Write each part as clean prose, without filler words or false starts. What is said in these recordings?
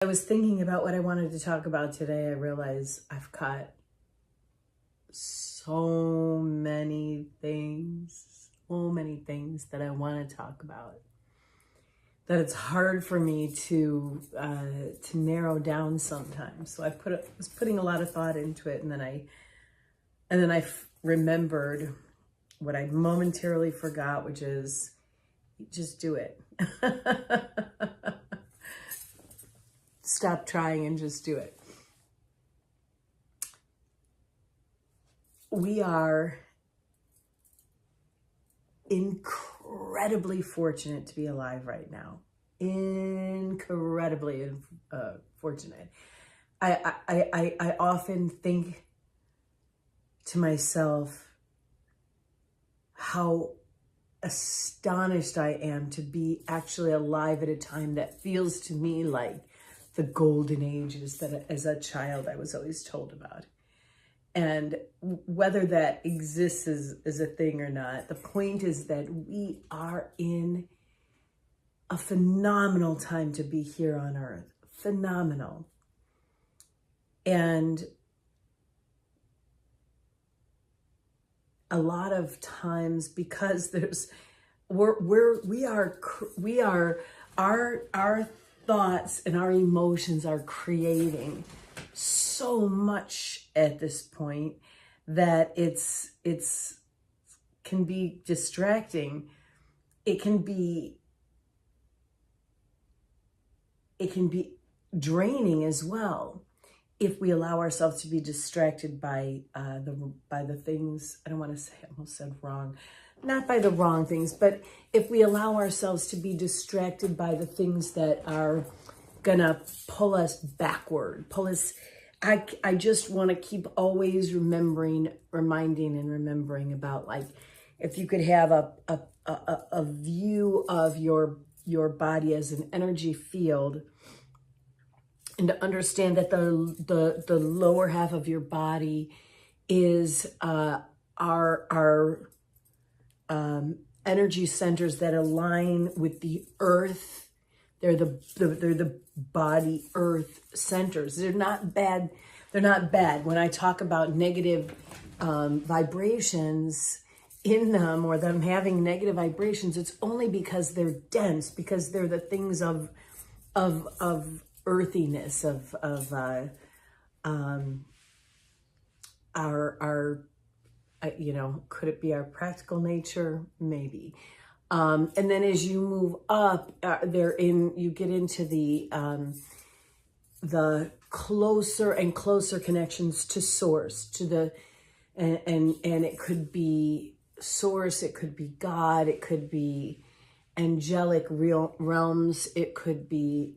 I was thinking about what I wanted to talk about today. I realized I've got so many things that I want to talk about, that it's hard for me to narrow down sometimes. So was putting a lot of thought into it, and then I remembered what I momentarily forgot, which is just do it. Stop trying and just do it. We are incredibly fortunate to be alive right now. Incredibly fortunate. I often think to myself how astonished I am to be actually alive at a time that feels to me like the golden ages that as a child I was always told about. And whether that exists as a thing or not, the point is that we are in a phenomenal time to be here on earth. Phenomenal. And a lot of times, because our thoughts and our emotions are creating so much at this point that it's can be distracting. It can be draining as well if we allow ourselves to be distracted by the things. I don't want to say, I almost said wrong, not by the wrong things, but if we allow ourselves to be distracted by the things that are gonna pull us backward, I just want to keep always reminding and remembering about, like, if you could have a view of your body as an energy field, and to understand that the lower half of your body is our energy centers that align with the earth. They're the body earth centers. They're not bad. They're not bad. When I talk about negative vibrations in them, or them having negative vibrations, it's only because they're dense, because they're the things of earthiness, of our could it be our practical nature? Maybe. And then as you move up, you get into the closer and closer connections to source, and it could be source, it could be God, it could be angelic realms, it could be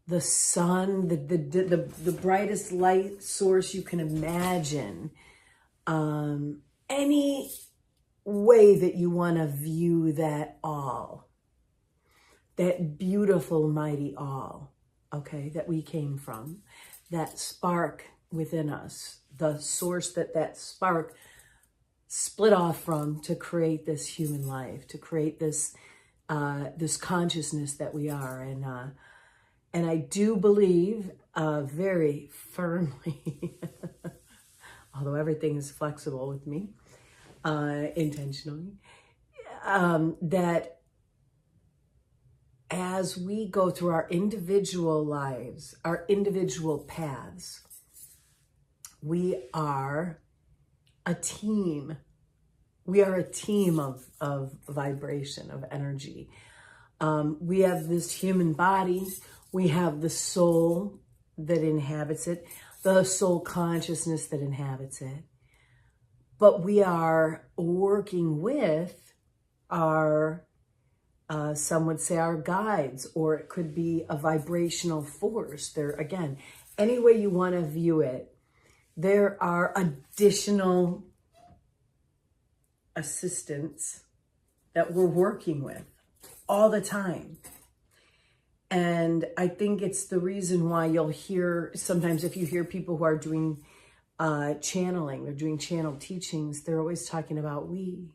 the sun, the brightest light source you can imagine. Any way that you want to view that all, that beautiful mighty all, okay, that we came from, that spark within us, the source that spark split off from to create this human life, to create this consciousness that we are. And I do believe very firmly, although everything is flexible with me, intentionally, that as we go through our individual lives, our individual paths, we are a team. We are a team of vibration, of energy. We have this human body. We have the soul that inhabits it, the soul consciousness that inhabits it. But we are working with our, some would say our guides, or it could be a vibrational force. There, again, any way you want to view it, there are additional assistants that we're working with all the time. And I think it's the reason why you'll hear, sometimes if you hear people who are doing channeling, they're doing channel teachings, they're always talking about we.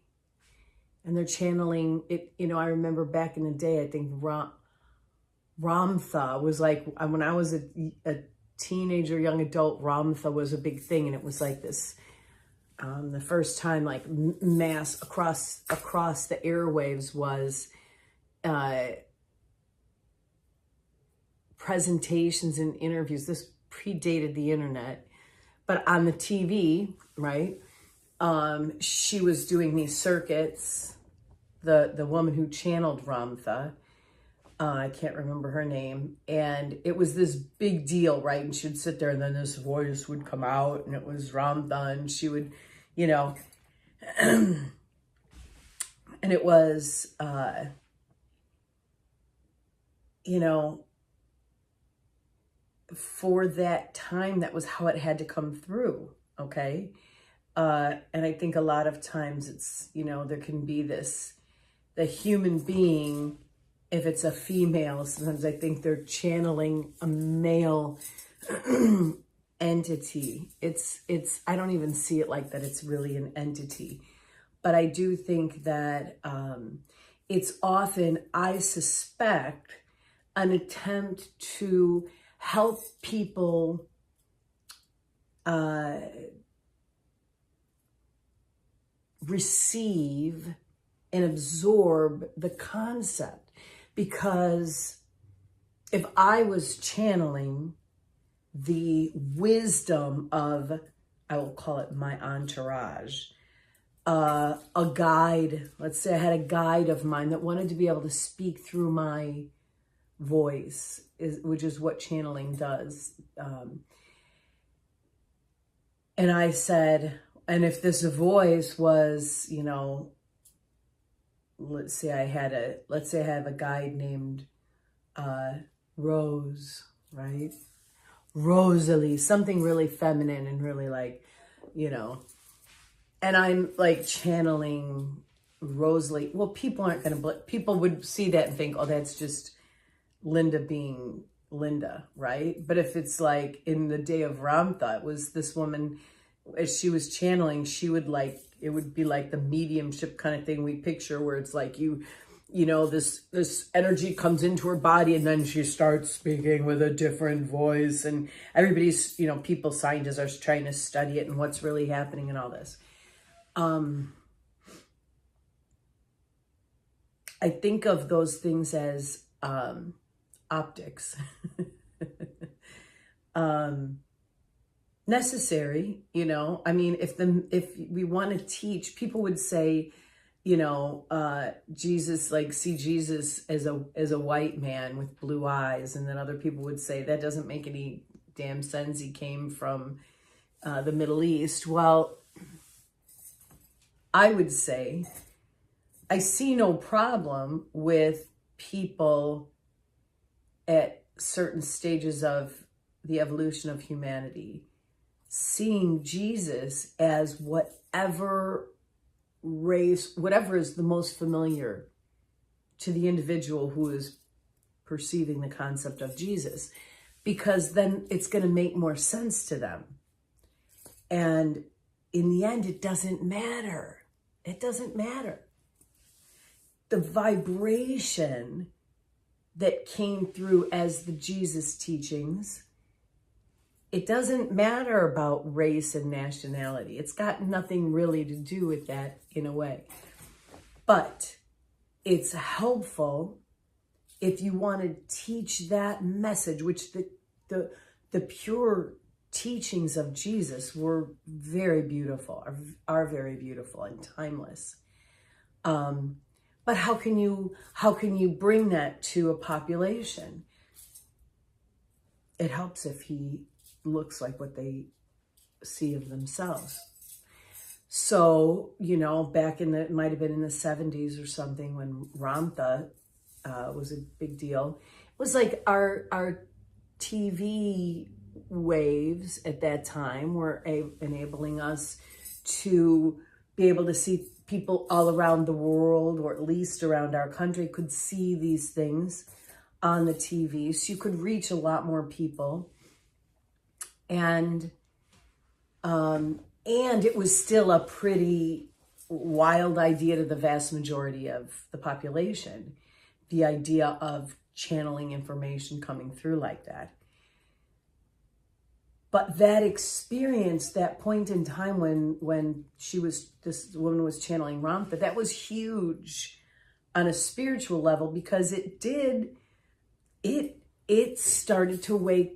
And they're channeling it. I remember back in the day, I think Ramtha was like, when I was a teenager, young adult, Ramtha was a big thing. And it was like this, the first time like mass across the airwaves was presentations and interviews. This predated the internet, but on the TV, right? She was doing these circuits. The woman who channeled Ramtha, I can't remember her name, and it was this big deal, right? And she'd sit there, and then this voice would come out, and it was Ramtha, and she would, you know, and it was, you know, for that time, that was how it had to come through, okay? And I think a lot of times it's, you know, there can be this, the human being, if it's a female, sometimes I think they're channeling a male entity. It's, I don't even see it like that. It's really an entity. But I do think that it's often, I suspect, an attempt to help people receive and absorb the concept. Because if I was channeling the wisdom of, I will call it my entourage, a guide, let's say I had a guide of mine that wanted to be able to speak through my voice, which is what channeling does. And I said, and if this voice was, you know, let's say I have a guide named Rose, right? Rosalie, something really feminine and really like, you know, and I'm like channeling Rosalie. Well, people aren't going to, people would see that and think, oh, that's just Linda being Linda, right? But if it's like in the day of Ramtha, it was this woman, as she was channeling, she would like, it would be like the mediumship kind of thing we picture, where it's like you know, this energy comes into her body and then she starts speaking with a different voice, and everybody's, you know, people, scientists are trying to study it and what's really happening and all this. I think of those things as optics. Necessary, you know. I mean, if we want to teach, people would say, you know, Jesus, like, see Jesus as a white man with blue eyes, and then other people would say that doesn't make any damn sense. He came from the Middle East. Well, I would say I see no problem with people at certain stages of the evolution of humanity seeing Jesus as whatever race, whatever is the most familiar to the individual who is perceiving the concept of Jesus, because then it's going to make more sense to them. And in the end, it doesn't matter. It doesn't matter. The vibration that came through as the Jesus teachings, it doesn't matter about race and nationality. It's got nothing really to do with that in a way. But it's helpful if you want to teach that message, which the pure teachings of Jesus were very beautiful, are very beautiful and timeless. But how can you bring that to a population? It helps if he looks like what they see of themselves. So, you know, back in it might have been in the 70s or something, when Ramtha was a big deal. It was like our TV waves at that time were enabling us to be able to see people all around the world, or at least around our country, could see these things on the TV. So you could reach a lot more people. And it was still a pretty wild idea to the vast majority of the population. The idea of channeling information coming through like that. But that experience, that point in time when this woman was channeling Ramtha, that was huge on a spiritual level, because it started to wake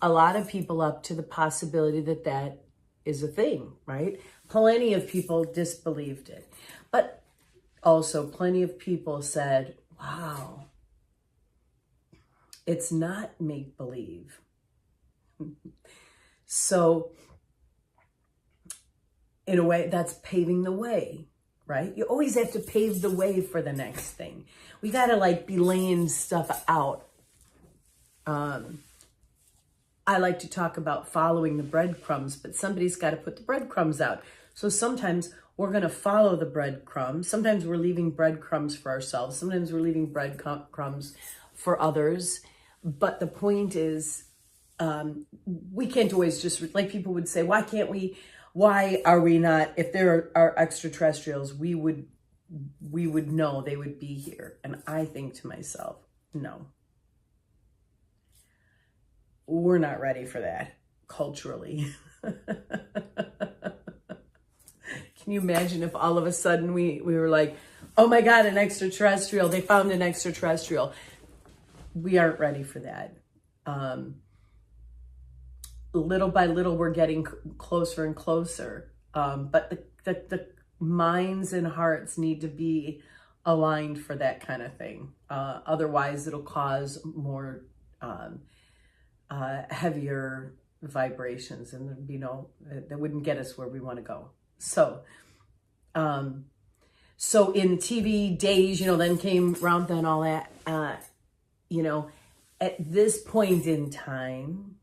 a lot of people up to the possibility that is a thing, right? Plenty of people disbelieved it. But also plenty of people said, wow, it's not make-believe. So in a way, that's paving the way, right? You always have to pave the way for the next thing. We got to like be laying stuff out. I like to talk about following the breadcrumbs, but somebody's got to put the breadcrumbs out. So sometimes we're going to follow the breadcrumbs. Sometimes we're leaving breadcrumbs for ourselves. Sometimes we're leaving breadcrumbs for others. But the point is, we can't always just, like people would say, why are we not, if there are extraterrestrials, we would know they would be here. And I think to myself, no. We're not ready for that culturally. Can you imagine if all of a sudden we were like, oh my God, an extraterrestrial, they found an extraterrestrial. We aren't ready for that. Little by little, we're getting closer and closer. But the minds and hearts need to be aligned for that kind of thing. Otherwise, it'll cause more heavier vibrations, and that wouldn't get us where we want to go. So in TV days, then came Ramtha and all that, at this point in time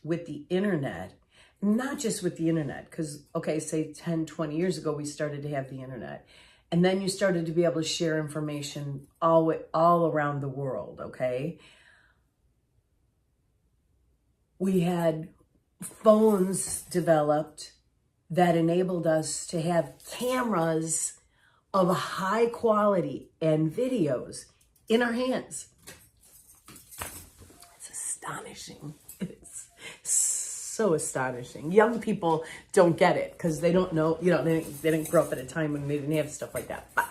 with the internet, not just with the internet, because, okay, say 10, 20 years ago, we started to have the internet, and then you started to be able to share information all around the world, okay? We had phones developed that enabled us to have cameras of high quality and videos in our hands. It's astonishing. It's so astonishing. Young people don't get it because they don't know, they didn't grow up at a time when they didn't have stuff like that. But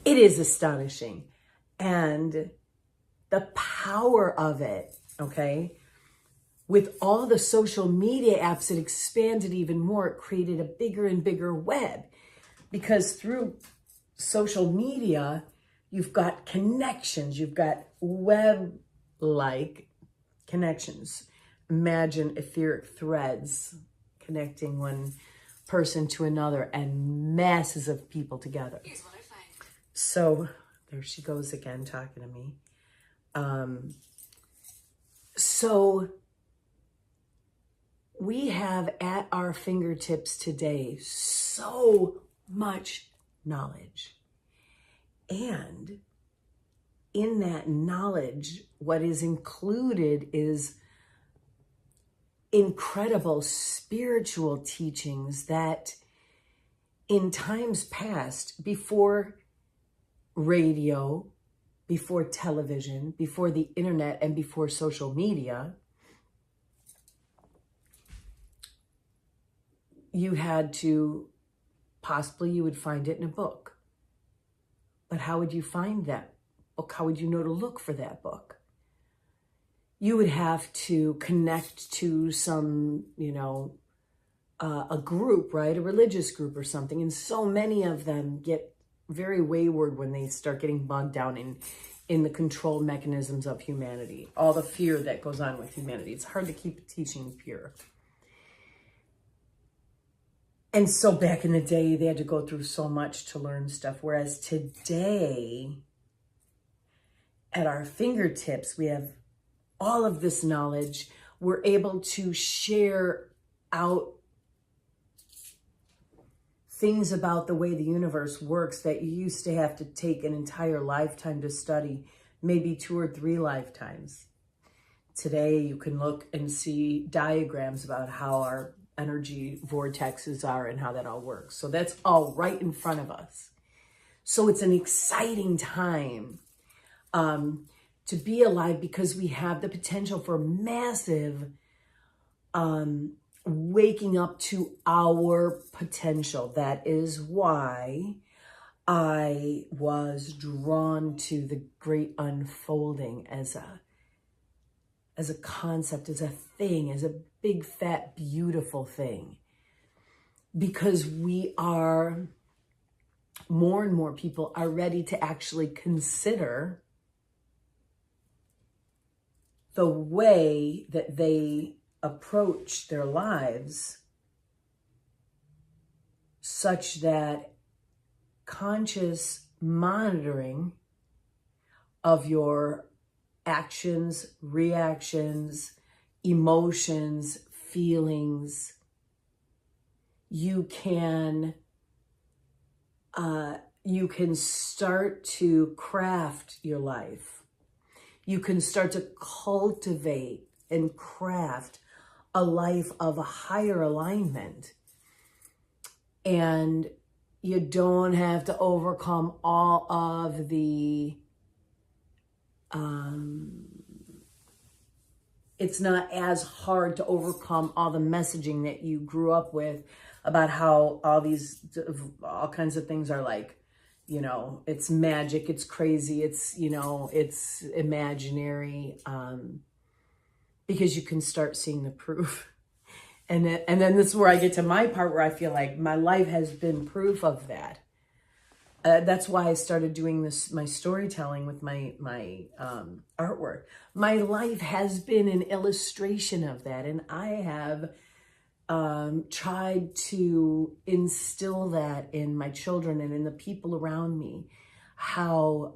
it is astonishing. And the power of it, okay? With all the social media apps, it expanded even more. It created a bigger and bigger web, because through social media, you've got connections. You've got web-like connections. Imagine etheric threads connecting one person to another and masses of people together. Here's what I find. So there she goes again, talking to me. So we have at our fingertips today so much knowledge. And in that knowledge, what is included is incredible spiritual teachings that in times past, before radio, before television, before the internet, and before social media, you had to, possibly you would find it in a book. But how would you find that book? How would you know to look for that book? You would have to connect to some, a group, right? A religious group or something. And so many of them get very wayward when they start getting bogged down in the control mechanisms of humanity. All the fear that goes on with humanity. It's hard to keep the teaching pure. And so back in the day, they had to go through so much to learn stuff. Whereas today, at our fingertips, we have all of this knowledge. We're able to share out things about the way the universe works that you used to have to take an entire lifetime to study, maybe 2 or 3 lifetimes. Today, you can look and see diagrams about how our energy vortexes are and how that all works. So that's all right in front of us. So it's an exciting time. to be alive, because we have the potential for massive waking up to our potential. That is why I was drawn to the great unfolding as a concept, as a thing, as a big, fat, beautiful thing. Because more and more people are ready to actually consider the way that they approach their lives, such that conscious monitoring of your actions, reactions, emotions, feelings, you can start to craft your life. You can start to cultivate and craft a life of a higher alignment. And you don't have to overcome all of the, it's not as hard to overcome all the messaging that you grew up with about how all kinds of things are like, it's magic, it's crazy, it's, it's imaginary, because you can start seeing the proof. And then this is where I get to my part, where I feel like my life has been proof of that. That's why I started doing my storytelling with my artwork. My life has been an illustration of that. And I have tried to instill that in my children and in the people around me, how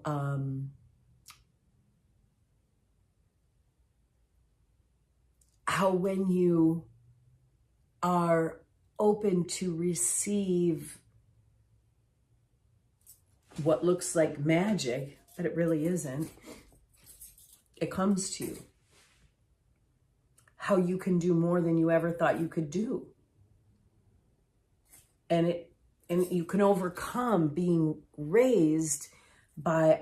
when you are open to receive what looks like magic, but it really isn't, it comes to you. How you can do more than you ever thought you could do. And you can overcome being raised by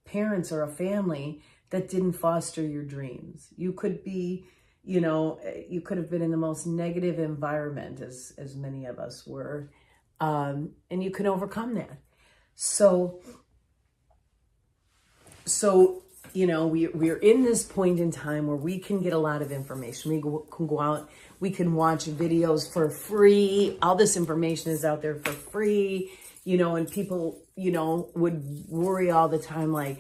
parents or a family that didn't foster your dreams. You could be, you could have been in the most negative environment, as many of us were, and you can overcome that. So we're in this point in time where we can get a lot of information. We can go out, we can watch videos for free. All this information is out there for free, and people, would worry all the time, like,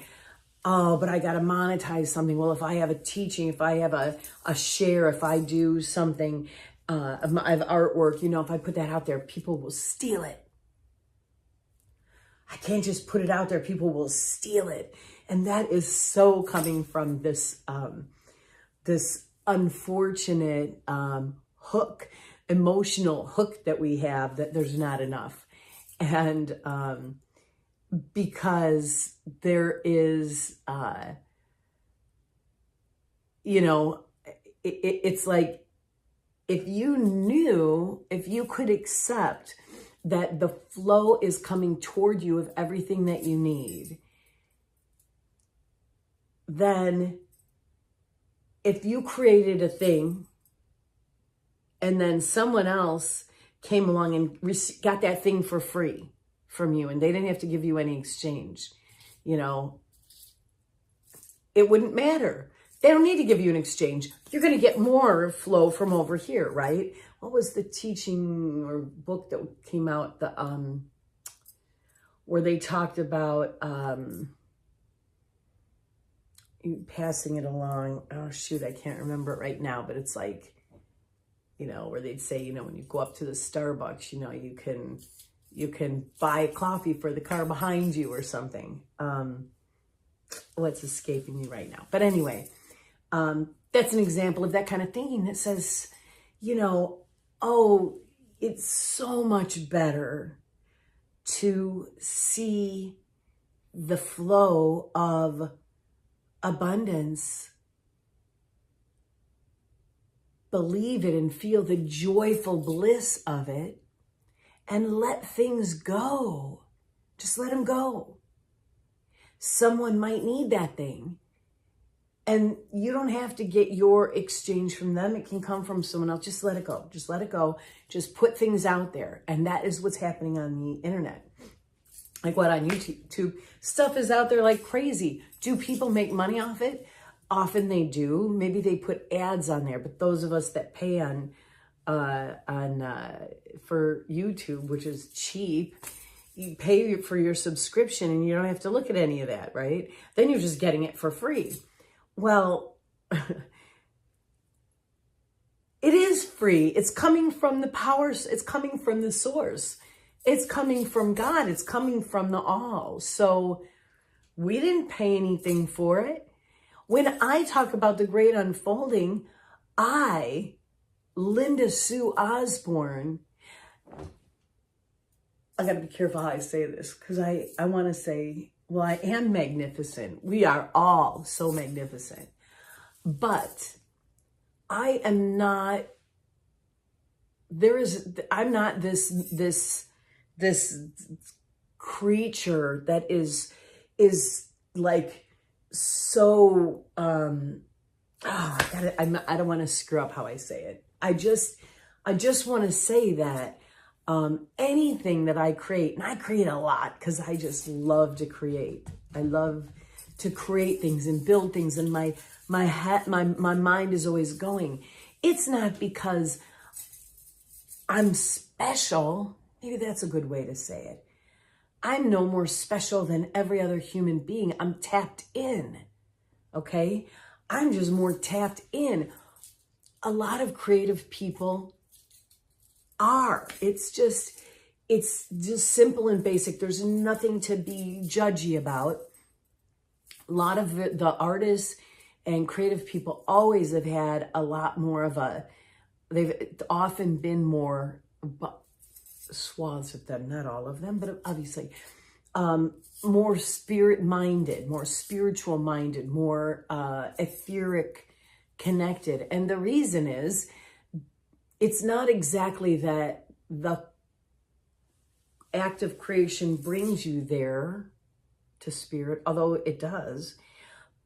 oh, but I got to monetize something. Well, if I have a teaching, if I have a share, if I do something of artwork, if I put that out there, people will steal it. I can't just put it out there. People will steal it. And that is so coming from this, this unfortunate emotional hook that we have, that there's not enough. And because there is, it's like, if you could accept that the flow is coming toward you of everything that you need, then if you created a thing and then someone else came along and got that thing for free from you, and they didn't have to give you any exchange, it wouldn't matter. They don't need to give you an exchange. You're going to get more flow from over here, right? What was the teaching or book that came out, where they talked about passing it along? Oh shoot, I can't remember it right now, but it's like, where they'd say, when you go up to the Starbucks, you can buy coffee for the car behind you or something. What's escaping me right now? But anyway, that's an example of that kind of thinking that says, oh, it's so much better to see the flow of abundance, believe it and feel the joyful bliss of it, and let things go. Just let them go. someone might need that thing. And you don't have to get your exchange from them. It can come from someone else. Just let it go. Just let it go. Just put things out there. And that is what's happening on the internet. Like what on YouTube, stuff is out there like crazy. Do people make money off it? Often they do. Maybe they put ads on there. But those of us that pay for YouTube, which is cheap, you pay for your subscription and you don't have to look at any of that, right? Then you're just getting it for free. Well, it is free. It's coming from the powers. It's coming from the source. It's coming from God. It's coming from the all. So we didn't pay anything for it. When I talk about the great unfolding, Linda Sue Osborn, I got to be careful how I say this because I want to say, well, I am magnificent. We are all so magnificent. But I am not, I'm not this creature that is like so, I don't want to screw up how I say it. I just want to say that anything that I create, and I create a lot because I just love to create. I love to create things and build things, and my mind is always going. It's not because I'm special. Maybe that's a good way to say it. I'm no more special than every other human being. I'm tapped in, okay? I'm just more tapped in. A lot of creative people are. It's just simple and basic. There's nothing to be judgy about. A lot of the artists and creative people always have had a lot more of they've often been more swaths of them, not all of them, but obviously more spirit-minded, more spiritual-minded, more etheric connected. And the reason is, it's not exactly that the act of creation brings you there to spirit, although it does,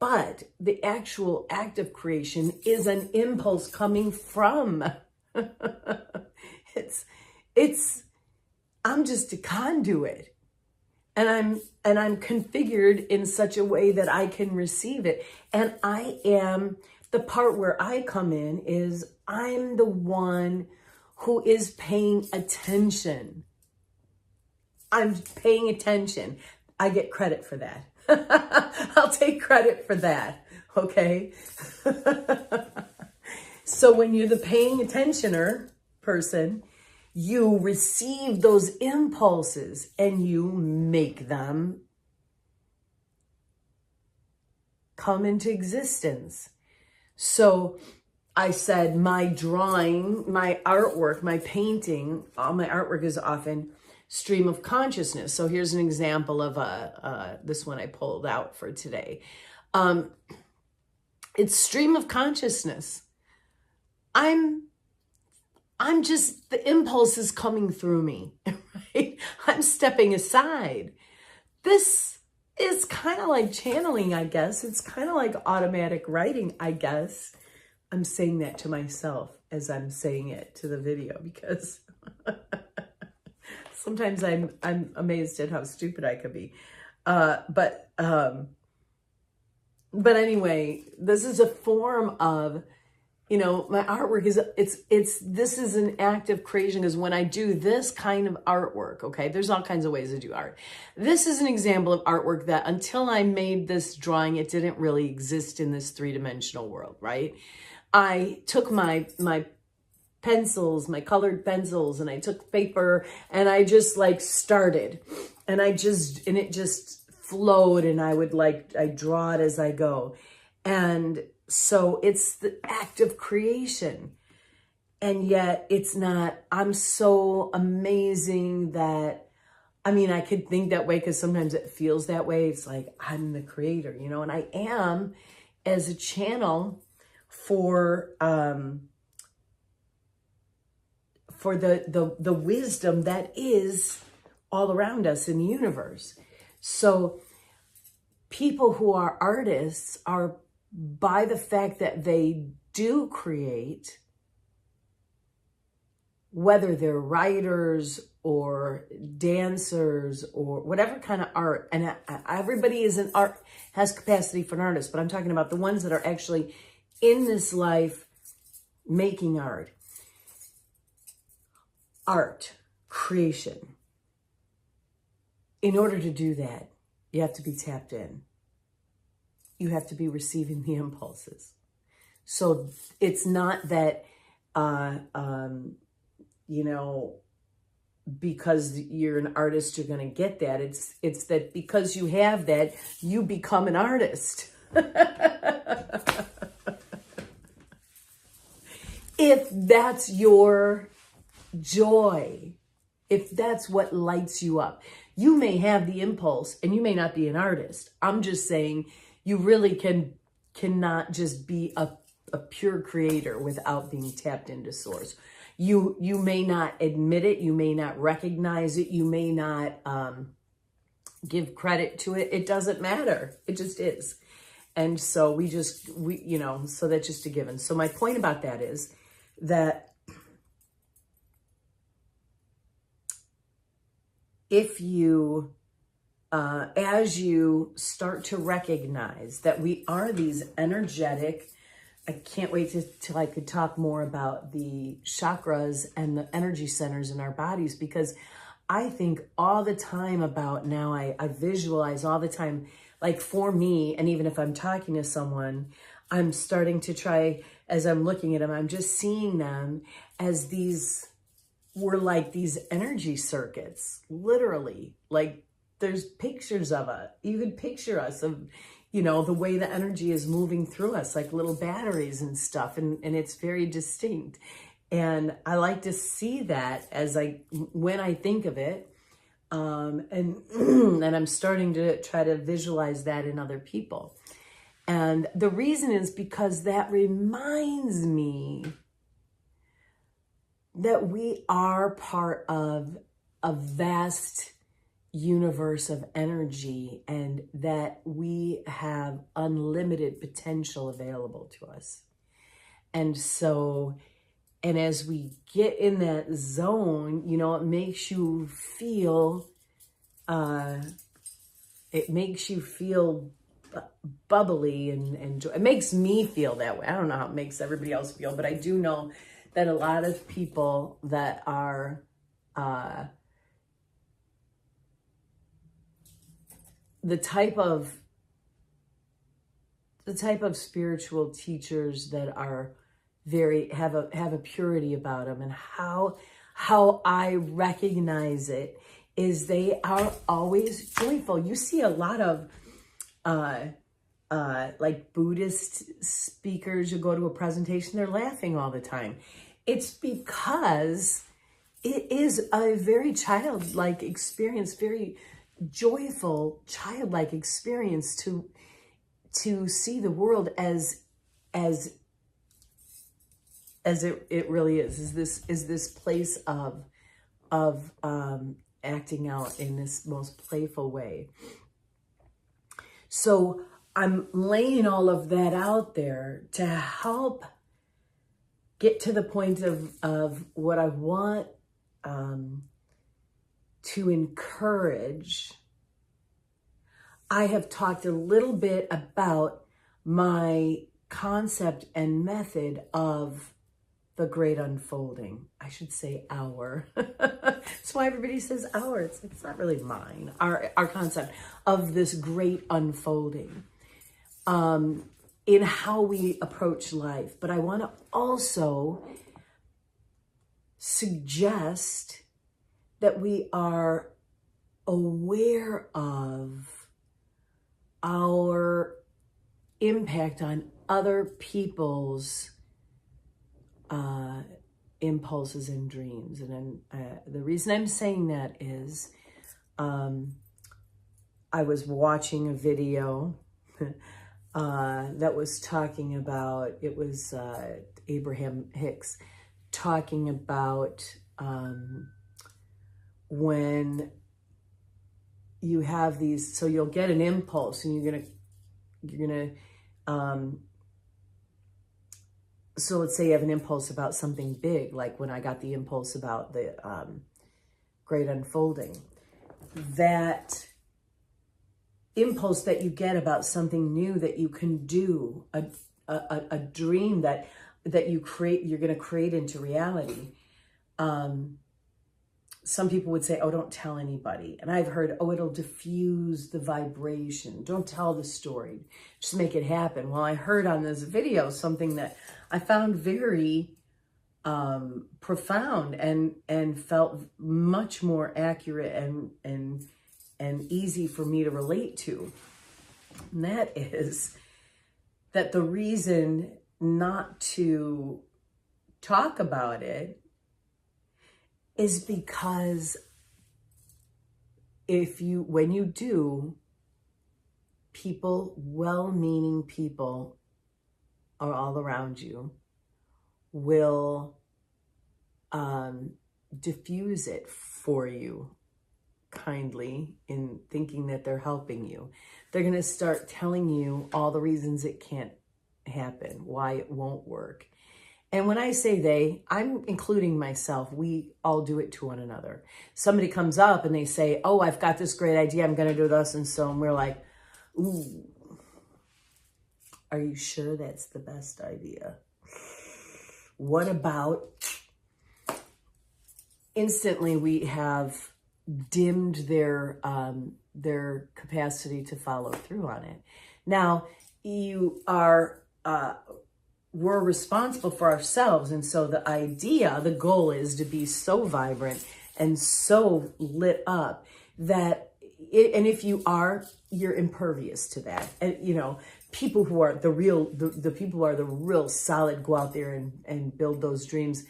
but the actual act of creation is an impulse coming from. I'm just a conduit, and I'm configured in such a way that I can receive it. And I am, the part where I come in is I'm the one who is paying attention. I'm paying attention. I get credit for that. I'll take credit for that. Okay. So when you're the paying attentioner person, you receive those impulses and you make them come into existence. So I said my drawing, my artwork, my painting, all my artwork is often stream of consciousness. So here's an example of this one I pulled out for today. It's stream of consciousness. I'm just, the impulse is coming through me, right? I'm stepping aside. This is kind of like channeling, I guess. It's kind of like automatic writing, I guess. I'm saying that to myself as I'm saying it to the video because sometimes I'm amazed at how stupid I could be. But anyway, this is a form of, my artwork is, this is an act of creation, because when I do this kind of artwork, okay, there's all kinds of ways to do art. This is an example of artwork that until I made this drawing, it didn't really exist in this three-dimensional world, right? I took my pencils, my colored pencils, and I took paper and I just like started and it just flowed, and I draw it as I go. And so it's the act of creation. And yet it's not, I'm so amazing that, I could think that way because sometimes it feels that way. It's like, I'm the creator, and I am as a channel for the wisdom that is all around us in the universe. So people who are artists are, by the fact that they do create, whether they're writers or dancers or whatever kind of art, and everybody is an art, has capacity for an artist, but I'm talking about the ones that are actually in this life making art, creation. In order to do that, you have to be tapped in. You have to be receiving the impulses. So it's not that, because you're an artist, you're going to get that. It's that because you have that, you become an artist. If that's your joy, if that's what lights you up, you may have the impulse and you may not be an artist. I'm just saying you really cannot just be a pure creator without being tapped into source. You may not admit it. You may not recognize it. You may not give credit to it. It doesn't matter. It just is. And so so that's just a given. So my point about that is that if you, as you start to recognize that we are these energetic, I can't wait till I could talk more about the chakras and the energy centers in our bodies, because I think all the time about now, I visualize all the time, like for me, and even if I'm talking to someone, I'm starting to try, as I'm looking at them, I'm just seeing them as we're like these energy circuits, literally. Like there's pictures of it. You could picture us of, the way the energy is moving through us, like little batteries and stuff. And it's very distinct. And I like to see that when I think of it. And I'm starting to try to visualize that in other people. And the reason is because that reminds me that we are part of a vast universe of energy, and that we have unlimited potential available to us. And so, and as we get in that zone, it makes you feel, bubbly and joy. It makes me feel that way. I don't know how it makes everybody else feel, but I do know that a lot of people that are the type of spiritual teachers that are have a purity about them, and how I recognize it is they are always joyful. You see a lot of like Buddhist speakers, you go to a presentation, they're laughing all the time. It's because it is a very childlike experience, very joyful, childlike experience to see the world as it really is this place of acting out in this most playful way. So I'm laying all of that out there to help get to the point of what I want to encourage. I have talked a little bit about my concept and method of the great unfolding. I should say our. That's why everybody says our. It's not really mine. Our concept of this great unfolding in how we approach life. But I want to also suggest that we are aware of our impact on other people's impulses and dreams. And the reason I'm saying that is I was watching a video that was talking about, it was Abraham Hicks talking about when you have these, so you'll get an impulse and you're gonna, so let's say you have an impulse about something big, like when I got the impulse about the great unfolding. That impulse that you get about something new that you can do, a dream that you create, you're going to create into reality. Some people would say, oh, don't tell anybody. And I've heard, oh, it'll diffuse the vibration. Don't tell the story. Just make it happen. Well, I heard on this video something that I found very profound and felt much more accurate and easy for me to relate to. And that is that the reason not to talk about it is because when you do, people, well-meaning people are all around you, will diffuse it for you kindly in thinking that they're helping you. They're going to start telling you all the reasons it can't happen, why it won't work. And when I say they, I'm including myself. We all do it to one another. Somebody comes up and they say, oh, I've got this great idea. I'm going to do this and so. And we're like, ooh, are you sure that's the best idea? What about? Instantly we have dimmed their capacity to follow through on it. Now, we're responsible for ourselves. And so the goal is to be so vibrant and so lit up that and if you are, you're impervious to that. And, people who are the people who are the real solid, go out there and build those dreams.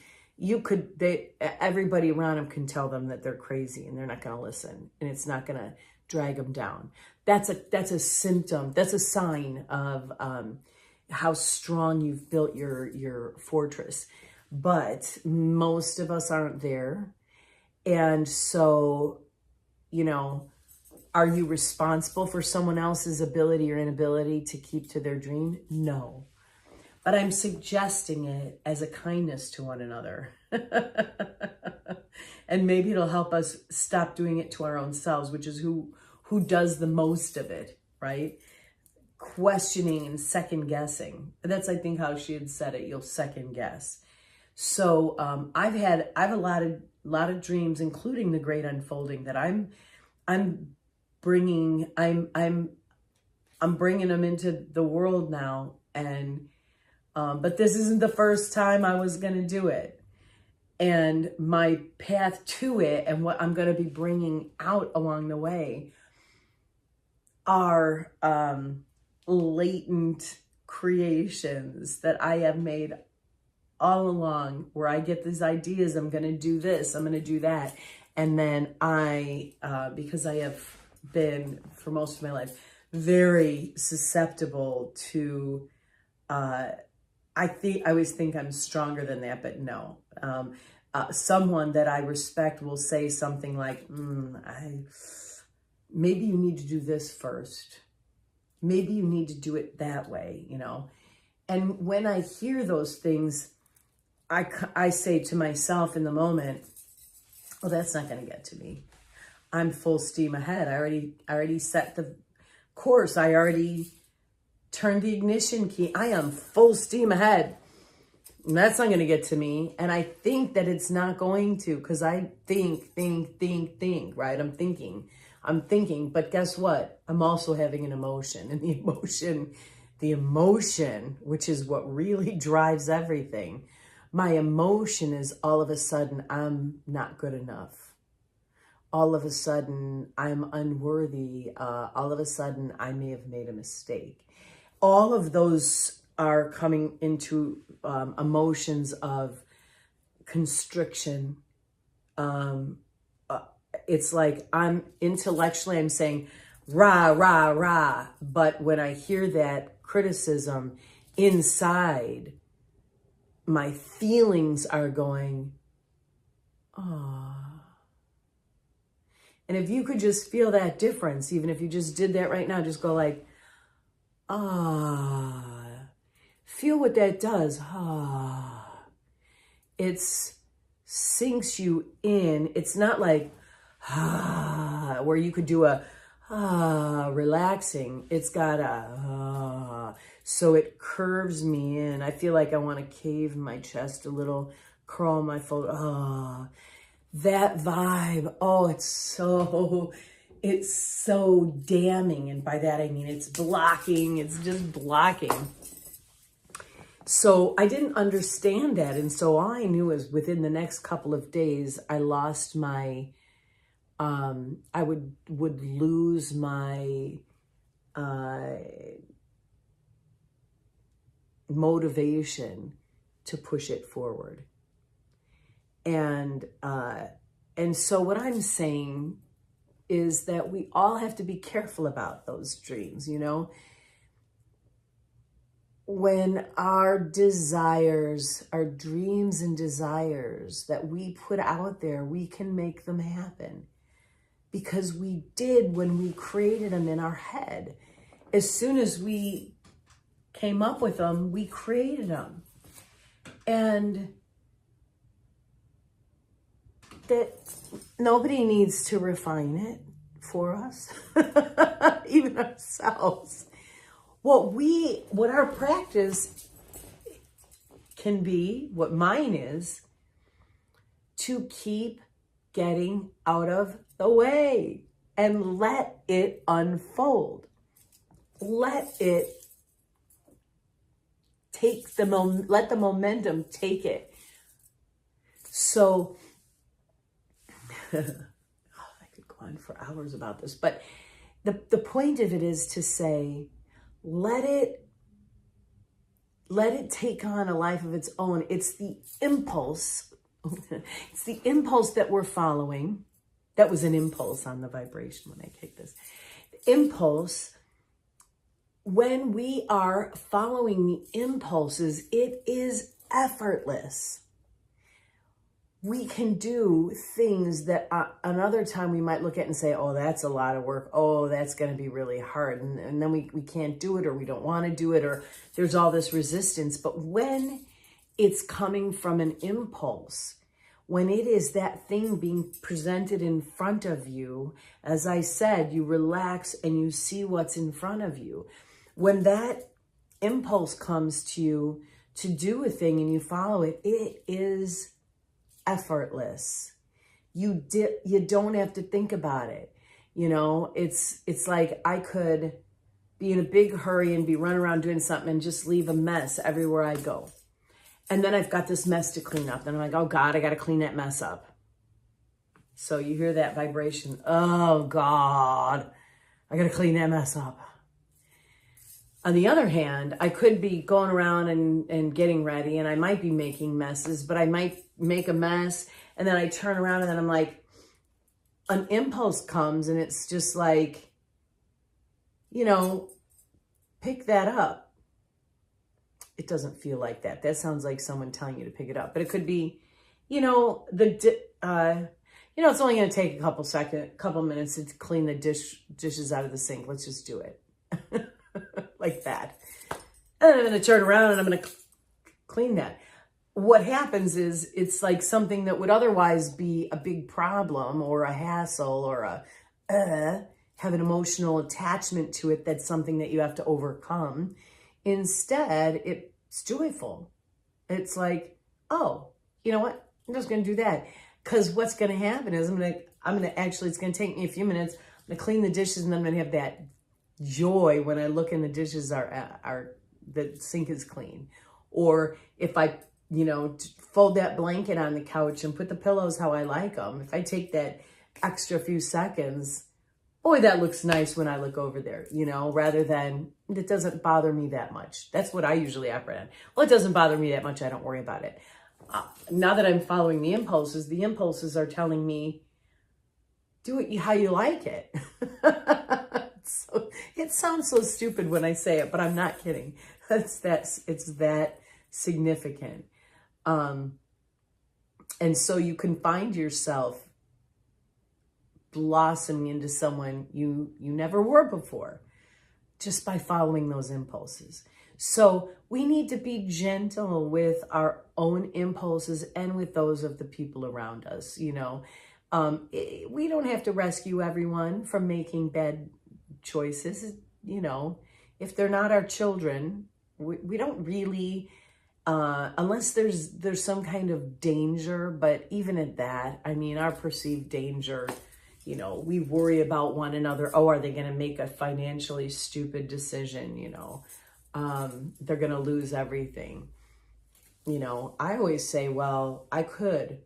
Everybody around them can tell them that they're crazy and they're not going to listen, and it's not going to drag them down. That's a symptom. That's a sign of how strong you've built your fortress. But most of us aren't there. And so, are you responsible for someone else's ability or inability to keep to their dream? No. But I'm suggesting it as a kindness to one another. And maybe it'll help us stop doing it to our own selves, which is who does the most of it, right? Questioning and second guessing. That's, I think, how she had said it. You'll second guess. So I have a lot of dreams, including the great unfolding, that I'm bringing. I'm bringing them into the world now, and but this isn't the first time I was going to do it. And my path to it and what I'm going to be bringing out along the way are latent creations that I have made all along, where I get these ideas. I'm going to do this, I'm going to do that. And then because I have been for most of my life very susceptible to, I always think I'm stronger than that, but no. Someone that I respect will say something like, maybe you need to do this first. Maybe you need to do it that way, And when I hear those things, I say to myself in the moment, oh, that's not going to get to me. I'm full steam ahead. I already set the course. I already turned the ignition key. I am full steam ahead. And that's not going to get to me. And I think that it's not going to, because I think, right? I'm thinking, but guess what? I'm also having an emotion, and the emotion, which is what really drives everything. My emotion is all of a sudden, I'm not good enough. All of a sudden, I'm unworthy. All of a sudden, I may have made a mistake. All of those are coming into emotions of constriction. It's like I'm saying, rah, rah, rah. But when I hear that criticism inside, my feelings are going, oh. And if you could just feel that difference, even if you just did that right now, just go like, ah, feel what that does. Ah, it sinks you in. It's not like, ah, where you could do a, relaxing. It's got a, so it curves me in. I feel like I want to cave my chest a little, curl my foot. That vibe. Oh, it's so damning. And by that, I mean, it's blocking. It's just blocking. So I didn't understand that. And so all I knew is within the next couple of days, I lost my, I would lose my, motivation to push it forward. And so what I'm saying is that we all have to be careful about those dreams, you know? When our desires, our dreams and desires that we put out there, we can make them happen. Because we did when we created them in our head. As soon as we came up with them, we created them. And that nobody needs to refine it for us, even ourselves. What our practice can be, what mine is, to keep getting out of the way and let it unfold. Let it take let the momentum take it. So, I could go on for hours about this, but the point of it is to say, let it take on a life of its own. It's the impulse. It's the impulse that we're following. That was an impulse on the vibration when I kicked this. Impulse, when we are following the impulses, it is effortless. We can do things that another time we might look at and say, oh, that's a lot of work. Oh, that's going to be really hard. And then we can't do it, or we don't want to do it, or there's all this resistance. But when it's coming from an impulse, when it is that thing being presented in front of you, as I said, you relax and you see what's in front of you. When that impulse comes to you to do a thing and you follow it, it is effortless. You don't have to think about it. You know, it's like I could be in a big hurry and be running around doing something and just leave a mess everywhere I go. And then I've got this mess to clean up. And I'm like, oh God, I got to clean that mess up. So you hear that vibration. Oh God, I got to clean that mess up. On the other hand, I could be going around and getting ready, and I might be making messes, but I might make a mess, and then I turn around and then I'm like, an impulse comes and it's just like, you know, pick that up. It doesn't feel like that. That sounds like someone telling you to pick it up, but it could be, you know, it's only going to take a couple minutes to clean the dishes out of the sink. Let's just do it. Like that. And then I'm going to turn around and I'm going to clean that. What happens is it's like something that would otherwise be a big problem or a hassle or have an emotional attachment to it. That's something that you have to overcome. Instead, it's joyful. It's like, oh, you know what? I'm just going to do that. Because what's going to happen is it's going to take me a few minutes. I'm going to clean the dishes and then I'm going to have that joy when I look and the dishes the sink is clean. Or if I, fold that blanket on the couch and put the pillows how I like them, if I take that extra few seconds, boy, that looks nice when I look over there, rather than it doesn't bother me that much. That's what I usually operate on. Well, it doesn't bother me that much. I don't worry about it. Now that I'm following the impulses are telling me, do it how you like it. So it sounds so stupid when I say it, but I'm not kidding. It's that significant. And so you can find yourself blossoming into someone you never were before, just by following those impulses. So we need to be gentle with our own impulses and with those of the people around us. We don't have to rescue everyone from making bad choices. If they're not our children, we don't really, unless there's some kind of danger. But even at that, I mean, our perceived danger, we worry about one another. Oh, are they going to make a financially stupid decision? They're going to lose everything. I always say, well, I could,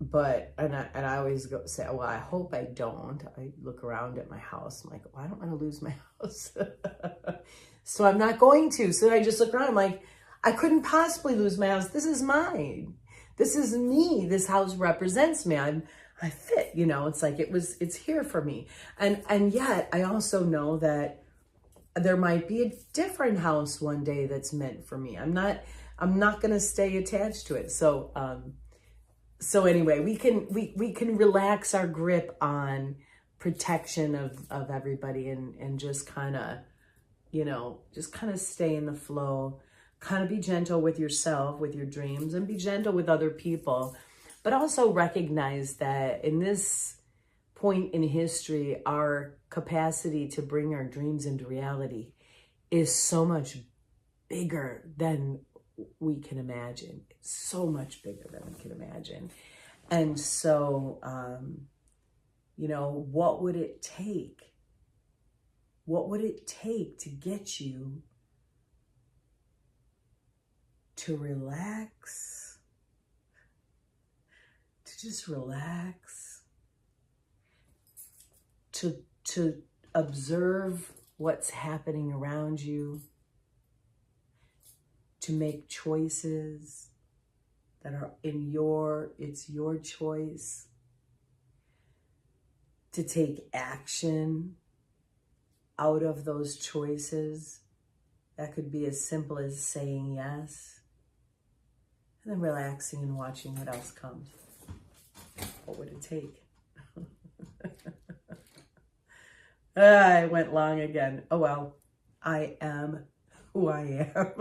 but, and I always say, well, I hope I don't. I look around at my house. I'm like, well, I don't want to lose my house. So I'm not going to. So I just look around. I'm like, I couldn't possibly lose my house. This is mine. This is me. This house represents me. I fit, it's like, it's here for me. And yet I also know that there might be a different house one day that's meant for me. I'm not going to stay attached to it. So anyway, we can relax our grip on protection of everybody and just kind of, stay in the flow, kind of be gentle with yourself, with your dreams, and be gentle with other people. But also recognize that in this point in history, our capacity to bring our dreams into reality is so much bigger than we can imagine. It's so much bigger than we can imagine. And so, what would it take? What would it take to get you to relax? To just relax? To observe what's happening around you? To make choices that are it's your choice. To take action out of those choices. That could be as simple as saying yes. And then relaxing and watching what else comes. What would it take? I went long again. Oh well, I am who I am.